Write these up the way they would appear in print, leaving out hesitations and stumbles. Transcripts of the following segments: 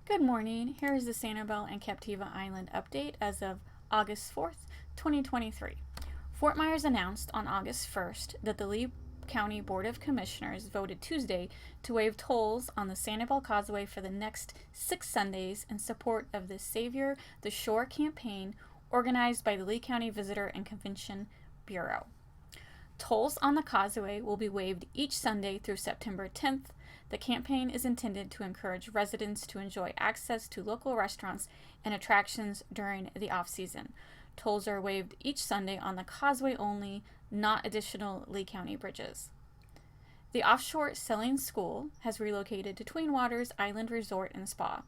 Good morning. Here is the Sanibel and Captiva Island update as of August 4th, 2023. Fort Myers announced on August 1st that the Lee County Board of Commissioners voted Tuesday to waive tolls on the Sanibel Causeway for the next 6 Sundays in support of the Savior the Shore campaign organized by the Lee County Visitor and Convention Bureau. Tolls on the causeway will be waived each Sunday through September 10th. The campaign is intended to encourage residents to enjoy access to local restaurants and attractions during the off-season. Tolls are waived each Sunday on the causeway only, not additional Lee County bridges. The offshore sailing school has relocated to Twin Waters Island Resort and Spa.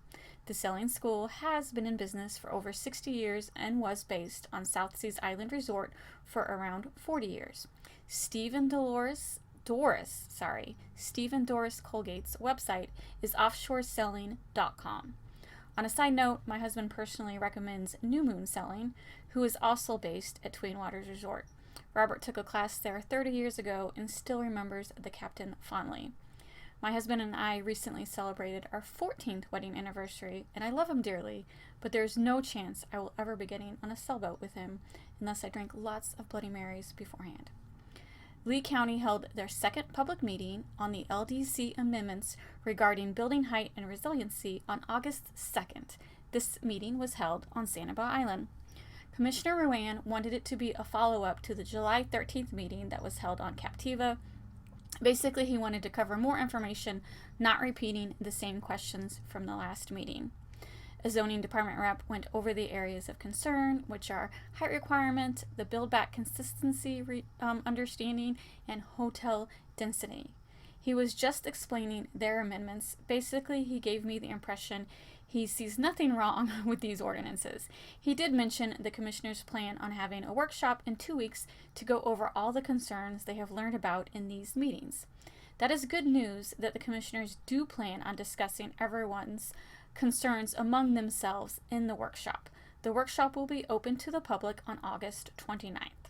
The sailing school has been in business for over 60 years and was based on South Seas Island Resort for around 40 years. Stephen Doris Colgate's website is offshoresailing.com. On a side note, my husband personally recommends New Moon Sailing, who is also based at Twin Waters Resort. Robert took a class there 30 years ago and still remembers the captain fondly. My husband and I recently celebrated our 14th wedding anniversary, and I love him dearly, but there's no chance I will ever be getting on a sailboat with him unless I drink lots of Bloody Marys beforehand. Lee County held their second public meeting on the LDC amendments regarding building height and resiliency on August 2nd. This meeting was held on Sanibel Island. Commissioner Ruan wanted it to be a follow-up to the July 13th meeting that was held on Captiva. Basically, he wanted to cover more information, not repeating the same questions from the last meeting. A zoning department rep went over the areas of concern, which are height requirement, the build back consistency understanding, and hotel density. He was just explaining their amendments. Basically, he gave me the impression he sees nothing wrong with these ordinances. He did mention the commissioners plan on having a workshop in 2 weeks to go over all the concerns they have learned about in these meetings. That is good news that the commissioners do plan on discussing everyone's concerns among themselves in the workshop. The workshop will be open to the public on August 29th.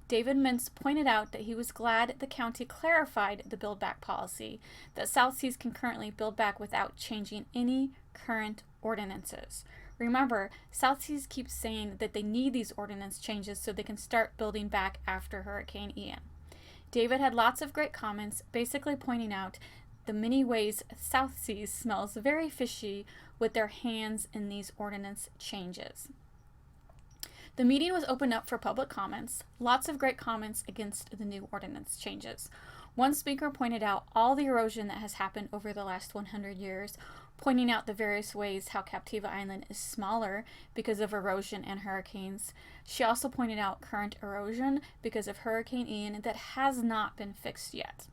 David Mintz pointed out that he was glad the county clarified the build back policy, that South Seas can currently build back without changing any current ordinances. Remember, South Seas keeps saying that they need these ordinance changes so they can start building back after Hurricane Ian. David had lots of great comments, basically pointing out the many ways South Seas smells very fishy with their hands in these ordinance changes. The meeting was opened up for public comments. Lots of great comments against the new ordinance changes. One speaker pointed out all the erosion that has happened over the last 100 years, pointing out the various ways how Captiva Island is smaller because of erosion and hurricanes. She also pointed out current erosion because of Hurricane Ian that has not been fixed yet.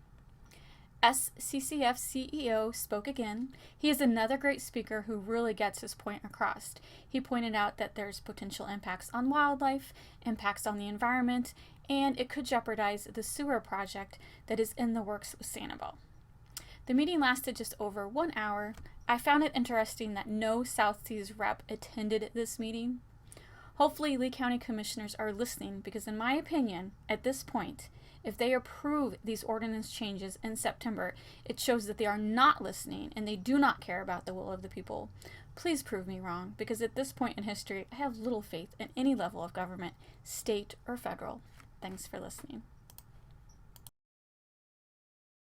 SCCF CEO spoke again. He is another great speaker who really gets his point across. He pointed out that there's potential impacts on wildlife, impacts on the environment, and it could jeopardize the sewer project that is in the works with Sanibel. The meeting lasted just over 1 hour. I found it interesting that no South Seas rep attended this meeting. Hopefully Lee County commissioners are listening because in my opinion, at this point, if they approve these ordinance changes in September, it shows that they are not listening and they do not care about the will of the people. Please prove me wrong, because at this point in history, I have little faith in any level of government, state or federal. Thanks for listening.